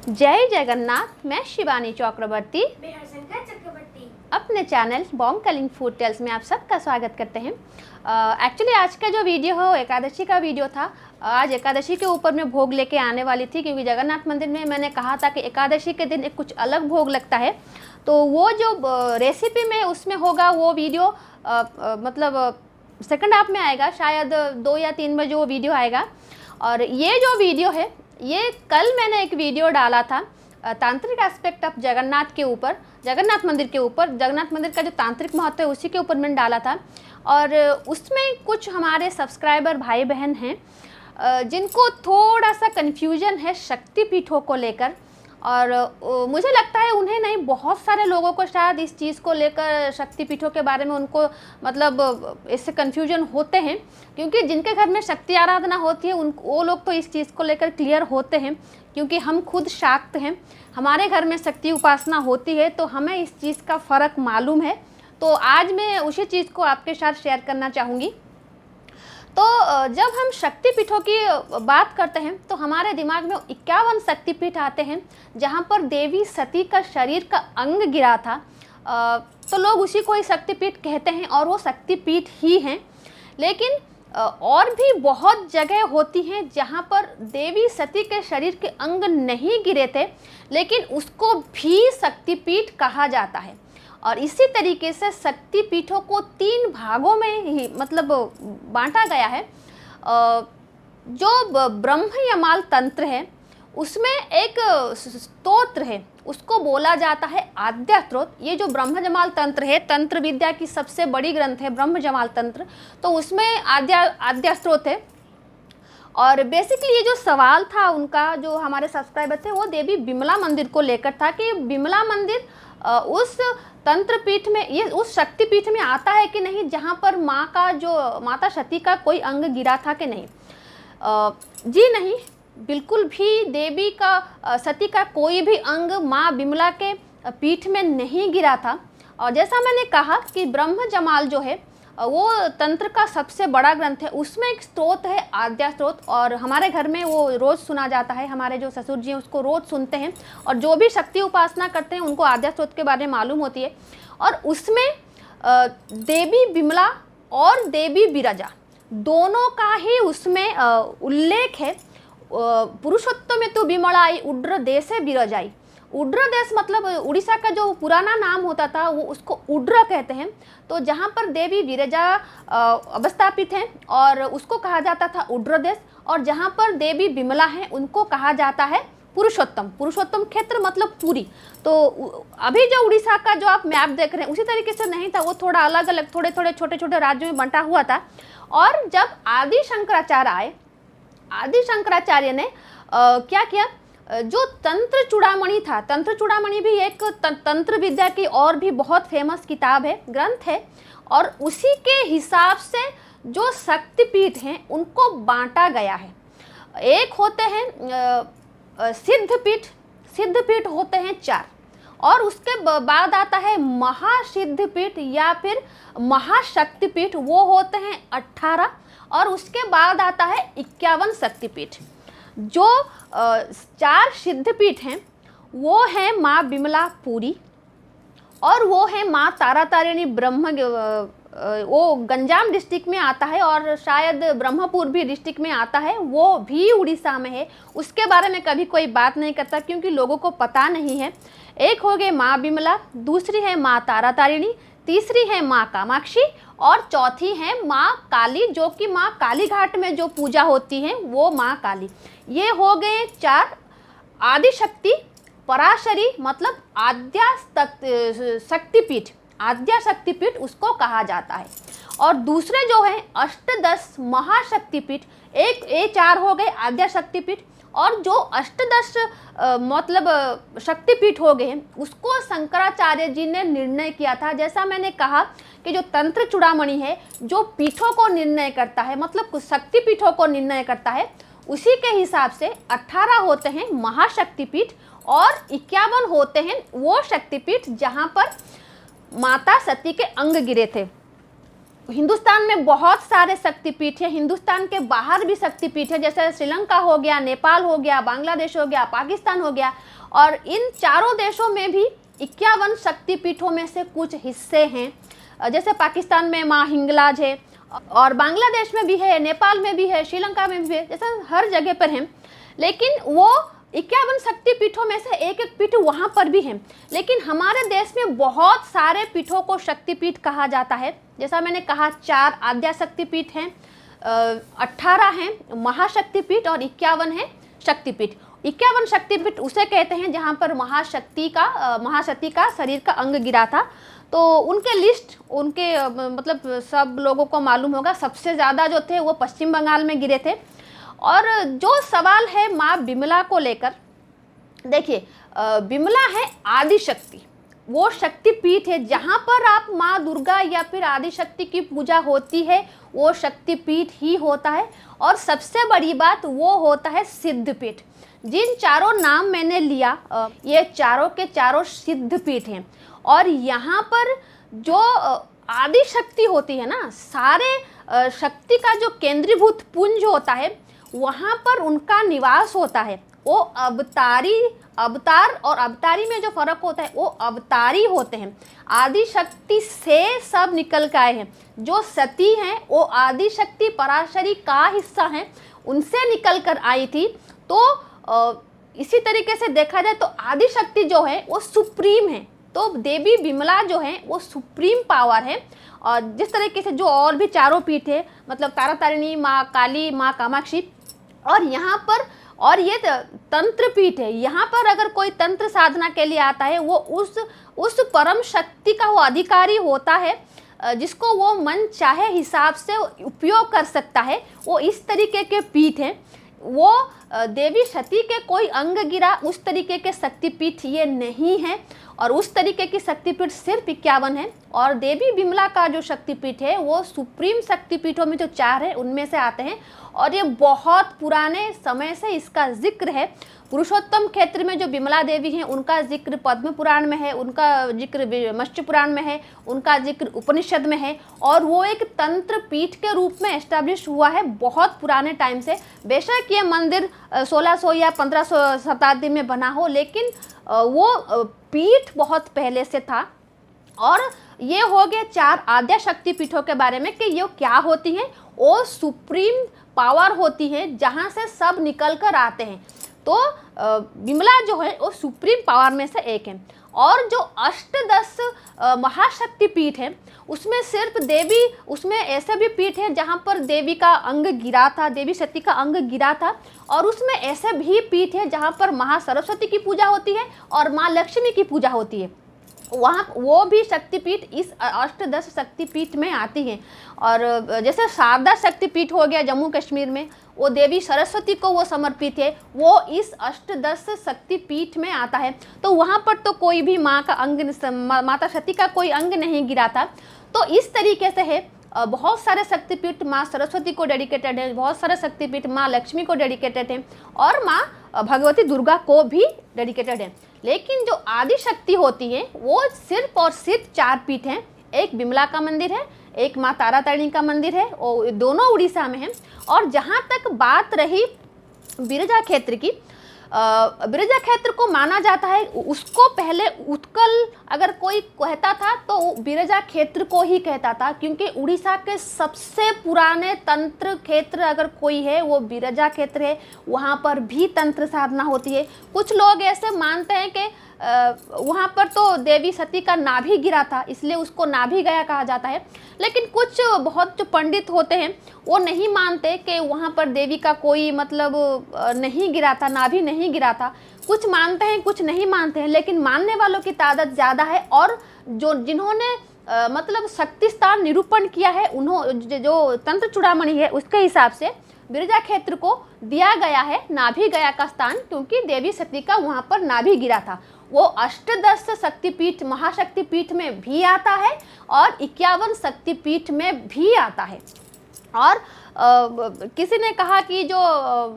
जय जगन्नाथ। मैं शिवानी चक्रवर्ती अपने channel Bong calling food tales में आप सबका स्वागत करते हैं। एक्चुअली आज का जो वीडियो है वो एकादशी का वीडियो था। आज एकादशी के ऊपर मैं भोग लेके आने वाली थी, क्योंकि जगन्नाथ मंदिर में मैंने कहा था कि एकादशी के दिन एक कुछ अलग भोग लगता है। तो वो जो रेसिपी में उसमें होगा वो वीडियो मतलब सेकंड हाफ में आएगा, शायद 2 या 3 बजे वो वीडियो आएगा। और ये जो वीडियो है ये कल मैंने एक वीडियो डाला था तांत्रिक एस्पेक्ट ऑफ जगन्नाथ के ऊपर, जगन्नाथ मंदिर के ऊपर, जगन्नाथ मंदिर का जो तांत्रिक महत्व है उसी के ऊपर मैंने डाला था। और उसमें कुछ हमारे सब्सक्राइबर भाई बहन हैं जिनको थोड़ा सा कन्फ्यूजन है शक्तिपीठों को लेकर। और मुझे लगता है उन्हें नहीं, बहुत सारे लोगों को शायद इस चीज़ को लेकर शक्तिपीठों के बारे में उनको मतलब इससे कन्फ्यूजन होते हैं, क्योंकि जिनके घर में शक्ति आराधना होती है उन वो लोग तो इस चीज़ को लेकर क्लियर होते हैं, क्योंकि हम खुद शाक्त हैं, हमारे घर में शक्ति उपासना होती है, तो हमें इस चीज़ का फ़र्क मालूम है। तो आज मैं उसी चीज़ को आपके साथ शेयर करना चाहूँगी। तो जब हम शक्तिपीठों की बात करते हैं तो हमारे दिमाग में 51 शक्तिपीठ आते हैं, जहाँ पर देवी सती का शरीर का अंग गिरा था। तो लोग उसी को ही शक्तिपीठ कहते हैं और वो शक्तिपीठ ही हैं। लेकिन और भी बहुत जगह होती हैं जहाँ पर देवी सती के शरीर के अंग नहीं गिरे थे, लेकिन उसको भी शक्तिपीठ कहा जाता है। और इसी तरीके से शक्तिपीठों को 3 भागों में ही मतलब बांटा गया है। जो ब्रह्म यमाल तंत्र है उसमें एक स्तोत्र है, उसको बोला जाता है आद्या स्त्रोत। ये जो ब्रह्म जमाल तंत्र है, तंत्र विद्या की सबसे बड़ी ग्रंथ है ब्रह्म जमाल तंत्र, तो उसमें आद्या स्त्रोत है। और बेसिकली ये जो सवाल था उनका, जो हमारे सब्सक्राइबर थे, वो देवी बिमला मंदिर को लेकर था कि बिमला मंदिर उस तंत्र पीठ में, ये उस शक्तिपीठ में आता है कि नहीं जहाँ पर माँ का जो माता सती का कोई अंग गिरा था कि नहीं। जी नहीं, बिल्कुल भी देवी का सती का कोई भी अंग माँ बिमला के पीठ में नहीं गिरा था। और जैसा मैंने कहा कि ब्रह्म जमाल जो है वो तंत्र का सबसे बड़ा ग्रंथ है, उसमें एक स्तोत्र है आद्या स्त्रोत, और हमारे घर में वो रोज़ सुना जाता है। हमारे जो ससुर जी हैं उसको रोज़ सुनते हैं, और जो भी शक्ति उपासना करते हैं उनको आद्या स्त्रोत के बारे में मालूम होती है। और उसमें देवी बिमला और देवी बिरजा दोनों का ही उसमें उल्लेख है। पुरुषोत्तम में तो बिमलाई उड्र देशे बिरजाई। उड्र देश मतलब उड़ीसा का जो पुराना नाम होता था वो उसको उड्र कहते हैं। तो जहाँ पर देवी विरजा अवस्थापित हैं और उसको कहा जाता था उड्र देश, और जहाँ पर देवी बिमला हैं उनको कहा जाता है पुरुषोत्तम। पुरुषोत्तम क्षेत्र मतलब पूरी। तो अभी जो उड़ीसा का जो आप मैप देख रहे हैं उसी तरीके से नहीं था, वो थोड़ा अलग अलग थोड़े थोड़े छोटे छोटे राज्यों में बंटा हुआ था। और जब आदि शंकराचार्य आए, आदि शंकराचार्य ने क्या किया, जो तंत्र चूड़ामणि था, तंत्र चूड़ामणि भी एक तंत्र विद्या की और भी बहुत फेमस किताब है, ग्रंथ है, और उसी के हिसाब से जो शक्तिपीठ हैं उनको बांटा गया है। एक होते हैं सिद्धपीठ, सिद्धपीठ होते हैं 4, और उसके बाद आता है महासिद्धपीठ या फिर महाशक्तिपीठ, वो होते हैं 18, और उसके बाद आता है 51 शक्तिपीठ। जो 4 सिद्धपीठ हैं वो है माँ बिमला पुरी, और वो है माँ तारा तारिणी ब्रह्म, वो गंजाम डिस्ट्रिक्ट में आता है, और शायद ब्रह्मपुर भी डिस्ट्रिक्ट में आता है, वो भी उड़ीसा में है। उसके बारे में कभी कोई बात नहीं करता क्योंकि लोगों को पता नहीं है। एक हो गए माँ बिमला, दूसरी है माँ तारा तारिणी, तीसरी है माँ कामाक्षी, और चौथी है माँ काली, जो कि माँ काली घाट में जो पूजा होती है वो माँ काली। ये हो गए 4 आदिशक्ति। पराशरी मतलब आद्या शक्तिपीठ, आद्या शक्तिपीठ उसको कहा जाता है। और दूसरे जो है अष्टदश महाशक्तिपीठ, एक ये 4 हो गए आद्या शक्तिपीठ, और जो अष्टदश मतलब शक्तिपीठ हो गए उसको शंकराचार्य जी ने निर्णय किया था। जैसा मैंने कहा कि जो तंत्र चूड़ामणि है जो पीठों को निर्णय करता है, मतलब शक्तिपीठों को निर्णय करता है, उसी के हिसाब से 18 होते हैं महाशक्तिपीठ और 51 होते हैं वो शक्तिपीठ जहाँ पर माता सती के अंग गिरे थे। हिंदुस्तान में बहुत सारे शक्तिपीठ हैं, हिंदुस्तान के बाहर भी शक्तिपीठ है, जैसे श्रीलंका हो गया, नेपाल हो गया, बांग्लादेश हो गया, पाकिस्तान हो गया। और इन चारों देशों में भी 51 शक्तिपीठों में से कुछ हिस्से हैं। जैसे पाकिस्तान में माँ हिंगलाज है, और बांग्लादेश में भी है, नेपाल में भी है, श्रीलंका में भी है, जैसे हर जगह पर है। लेकिन वो 51 शक्तिपीठों में से एक एक पीठ वहाँ पर भी है। लेकिन हमारे देश में बहुत सारे पीठों को शक्तिपीठ कहा जाता है। जैसा मैंने कहा, 4 आद्या शक्तिपीठ हैं, 18 हैं महाशक्तिपीठ और 51 है शक्तिपीठ। 51 शक्तिपीठ उसे कहते हैं जहाँ पर महाशक्ति का शरीर का अंग गिरा था। तो उनके लिस्ट, उनके मतलब सब लोगों को मालूम होगा, सबसे ज़्यादा जो थे वो पश्चिम बंगाल में गिरे थे। और जो सवाल है माँ बिमला को लेकर, देखिए बिमला है आदि शक्ति, वो शक्तिपीठ है जहाँ पर आप माँ दुर्गा या फिर आदि शक्ति की पूजा होती है, वो शक्तिपीठ ही होता है। और सबसे बड़ी बात वो होता है सिद्धपीठ। जिन चारों नाम मैंने लिया, ये चारों के चारों सिद्धपीठ हैं। और यहाँ पर जो आदि शक्ति होती है ना, सारे शक्ति का जो केंद्रीभूत पुंज होता है, वहाँ पर उनका निवास होता है। वो अवतार और अवतारी में जो फर्क होता है, वो अवतारी होते हैं। आदि शक्ति से सब निकल के आए हैं। जो सती हैं वो आदि शक्ति पराशरी का हिस्सा हैं, उनसे निकल कर आई थी। तो इसी तरीके से देखा जाए तो आदि शक्ति जो है वो सुप्रीम है। तो देवी बिमला जो है वो सुप्रीम पावर है। और जिस तरीके से जो और भी चारों पीठ है, मतलब तारा तारिणी, माँ काली, माँ कामाक्षी, और यहाँ पर और ये तंत्र पीठ है। यहाँ पर अगर कोई तंत्र साधना के लिए आता है, वो उस परम शक्ति का वो अधिकारी होता है, जिसको वो मन चाहे हिसाब से उपयोग कर सकता है। वो इस तरीके के पीठ हैं। वो देवी सती के कोई अंग गिरा उस तरीके के शक्तिपीठ ये नहीं है। और उस तरीके की शक्तिपीठ सिर्फ 51 है। और देवी बिमला का जो शक्तिपीठ है वो सुप्रीम शक्तिपीठों में जो 4 है उनमें से आते हैं। और ये बहुत पुराने समय से इसका जिक्र है। पुरुषोत्तम क्षेत्र में जो बिमला देवी हैं उनका जिक्र पद्म पुराण में है, उनका जिक्र मत्स्य पुराण में है, उनका जिक्र उपनिषद में है। और वो एक तंत्र पीठ के रूप में एस्टैब्लिश हुआ है बहुत पुराने टाइम से। बेशक ये मंदिर 1600 या 1500 शताब्दी में बना हो, लेकिन वो पीठ बहुत पहले से था। और ये हो गए 4 आद्या शक्ति पीठों के बारे में कि ये क्या होती हैं। वो सुप्रीम पावर होती है जहाँ से सब निकल कर आते हैं। तो बिमला जो है वो सुप्रीम पावर में से एक है। और जो अष्टदश महाशक्ति पीठ है उसमें सिर्फ देवी, उसमें ऐसे भी पीठ है जहाँ पर देवी का अंग गिरा था, देवी सती का अंग गिरा था। और उसमें ऐसे भी पीठ है जहाँ पर महासरस्वती की पूजा होती है और माँ लक्ष्मी की पूजा होती है। वहाँ वो भी शक्तिपीठ इस अष्टदश शक्तिपीठ में आती हैं। और जैसे शारदा शक्तिपीठ हो गया जम्मू कश्मीर में, वो देवी सरस्वती को वो समर्पित है, वो इस अष्टदश शक्तिपीठ में आता है। तो वहाँ पर तो कोई भी माँ का अंग, माता सती का कोई अंग नहीं गिरा था। तो इस तरीके से है। बहुत सारे शक्तिपीठ माँ सरस्वती को डेडिकेटेड है, बहुत सारे शक्तिपीठ माँ लक्ष्मी को डेडिकेटेड है, और माँ भगवती दुर्गा को भी डेडिकेटेड है। लेकिन जो आदि शक्ति होती है वो सिर्फ और सिर्फ 4 पीठ हैं। एक बिमला का मंदिर है, एक माँ तारा तारिणी का मंदिर है, और दोनों उड़ीसा में हैं। और जहाँ तक बात रही बिरजा क्षेत्र की, बिरजा क्षेत्र को माना जाता है, उसको पहले उत्कल अगर कोई कहता था तो बिरजा क्षेत्र को ही कहता था, क्योंकि उड़ीसा के सबसे पुराने तंत्र क्षेत्र अगर कोई है वो बिरजा क्षेत्र है। वहाँ पर भी तंत्र साधना होती है। कुछ लोग ऐसे मानते हैं कि वहाँ पर तो देवी सती का नाभि गिरा था, इसलिए उसको नाभि गया कहा जाता है। लेकिन कुछ बहुत जो पंडित होते हैं वो नहीं मानते कि वहाँ पर देवी का कोई मतलब नहीं गिरा था, नाभि नहीं गिरा था। कुछ मानते हैं, कुछ नहीं मानते हैं, लेकिन मानने वालों की तादाद ज़्यादा है। और जिन्होंने मतलब शक्ति स्थान निरूपण किया है, जो तंत्र चूड़ामणि है उसके हिसाब से बिरजा क्षेत्र को दिया गया है नाभि गया का स्थान, क्योंकि देवी सती का वहाँ पर नाभि गिरा था। वो अष्टदश शक्तिपीठ महाशक्तिपीठ में भी आता है और 51 शक्तिपीठ में भी आता है। और किसी ने कहा कि जो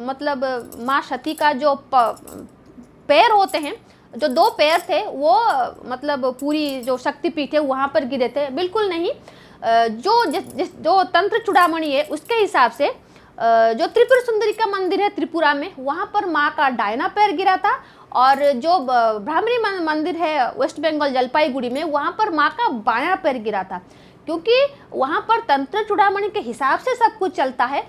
मतलब माँ सती का जो पैर होते हैं, जो 2 पैर थे वो मतलब पूरी जो शक्तिपीठ है वहाँ पर गिरे थे। बिल्कुल नहीं। जो तंत्र चूड़ामणि है उसके हिसाब से जो त्रिपुर सुंदरी का मंदिर है त्रिपुरा में, वहाँ पर माँ का दाहिना पैर गिरा था, और जो ब्राह्मणी मंदिर है वेस्ट बंगाल जलपाईगुड़ी में, वहाँ पर माँ का बायां पैर गिरा था। क्योंकि वहाँ पर तंत्र चूड़ामणि के हिसाब से सब कुछ चलता है,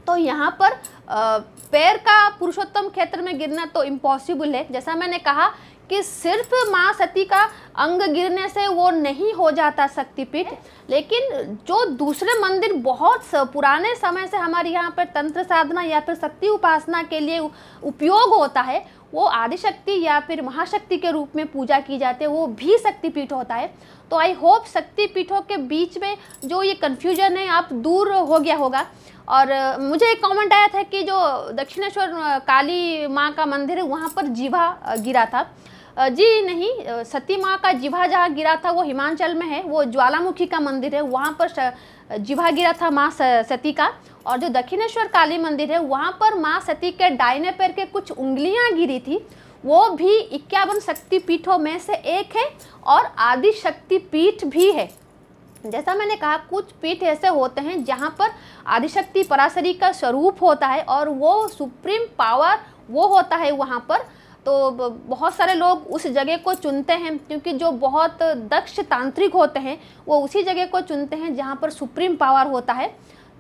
तो यहाँ पर पैर का पुरुषोत्तम क्षेत्र में गिरना तो इम्पॉसिबल है। जैसा मैंने कहा कि सिर्फ माँ सती का अंग गिरने से वो नहीं हो जाता शक्तिपीठ, लेकिन जो दूसरे मंदिर बहुत पुराने समय से हमारे यहाँ पर तंत्र साधना या फिर शक्ति उपासना के लिए उपयोग होता है, वो आदिशक्ति या फिर महाशक्ति के रूप में पूजा की जाती है, वो भी शक्तिपीठ होता है। तो आई होप शक्तिपीठों के बीच में जो ये कन्फ्यूजन है आप दूर हो गया होगा। और मुझे एक कमेंट आया था कि जो दक्षिणेश्वर काली माँ का मंदिर है वहाँ पर जीवा गिरा था। जी नहीं, सती माँ का जीवा जहाँ गिरा था वो हिमाचल में है, वो ज्वालामुखी का मंदिर है, वहाँ पर जीवा गिरा था माँ सती का। और जो दक्षिणेश्वर काली मंदिर है वहाँ पर माँ सती के दाहिने पैर के कुछ उंगलियाँ गिरी थी, वो भी 51 शक्तिपीठों में से एक है और आदि शक्तिपीठ भी है। जैसा मैंने कहा कुछ पीठ ऐसे होते हैं जहाँ पर आदिशक्ति पराशरी का स्वरूप होता है और वो सुप्रीम पावर वो होता है वहाँ पर। तो बहुत सारे लोग उस जगह को चुनते हैं, क्योंकि जो बहुत दक्ष तांत्रिक होते हैं वो उसी जगह को चुनते हैं जहाँ पर सुप्रीम पावर होता है।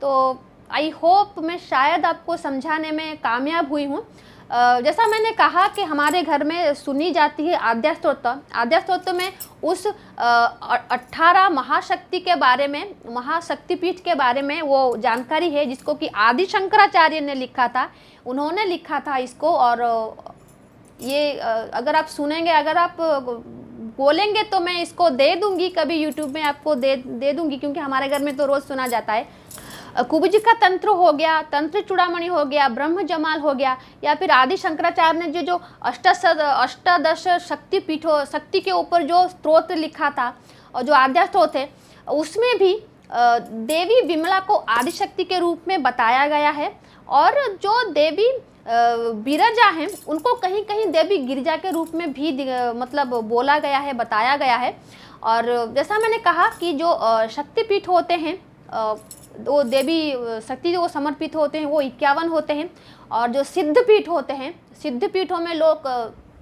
तो आई होप मैं शायद आपको समझाने में कामयाब हुई हूँ। जैसा मैंने कहा कि हमारे घर में सुनी जाती है आद्या स्तोत्र। आद्या स्तोत्र में उस 18 महाशक्ति के बारे में, महाशक्तिपीठ के बारे में वो जानकारी है जिसको कि आदि शंकराचार्य ने लिखा था, उन्होंने लिखा था इसको। और ये अगर आप सुनेंगे, अगर आप बोलेंगे तो मैं इसको दे दूंगी, कभी यूट्यूब में आपको दे दूंगी, क्योंकि हमारे घर में तो रोज़ सुना जाता है। कुबजी का तंत्र हो गया, तंत्र चूड़ामणि हो गया, ब्रह्म जमाल हो गया, या फिर आदि शंकराचार्य ने जो अष्टादश शक्तिपीठों, शक्ति के ऊपर जो स्तोत्र लिखा था और जो आद्या स्तोत्र है, उसमें भी देवी विमला को आदिशक्ति के रूप में बताया गया है। और जो देवी बिरजा हैं उनको कहीं कहीं देवी गिरिजा के रूप में भी मतलब बोला गया है, बताया गया है। और जैसा मैंने कहा कि जो शक्तिपीठ होते हैं, वो देवी शक्ति जो समर्पित होते हैं वो 51 होते हैं। और जो सिद्धपीठ होते हैं, सिद्धपीठों में लोग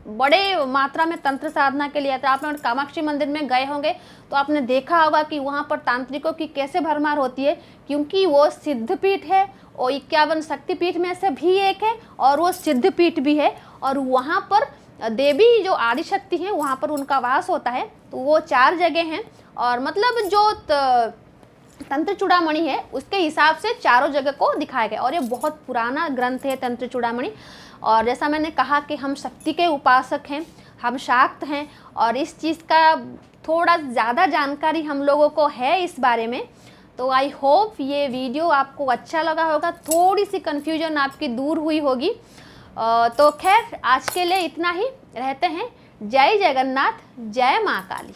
बड़े मात्रा में तंत्र साधना के लिए आते हैं। आप कामाक्षी मंदिर में गए होंगे तो आपने देखा होगा कि वहाँ पर तांत्रिकों की कैसे भरमार होती है, क्योंकि वो सिद्धपीठ है, वो 51 शक्तिपीठ में से भी एक है और वो सिद्धपीठ भी है। और वहाँ पर देवी जो आदिशक्ति हैं वहाँ पर उनका वास होता है। तो वो 4 जगह हैं, और मतलब जो तंत्र चूड़ामणि है उसके हिसाब से चारों जगह को दिखाया गया। और ये बहुत पुराना ग्रंथ है तंत्र चूड़ामणि। और जैसा मैंने कहा कि हम शक्ति के उपासक हैं, हम शाक्त हैं, और इस चीज़ का थोड़ा ज़्यादा जानकारी हम लोगों को है इस बारे में। तो आई होप ये वीडियो आपको अच्छा लगा होगा, थोड़ी सी कन्फ्यूजन आपकी दूर हुई होगी। तो खैर आज के लिए इतना ही, रहते हैं। जय जगन्नाथ, जय माँ काली।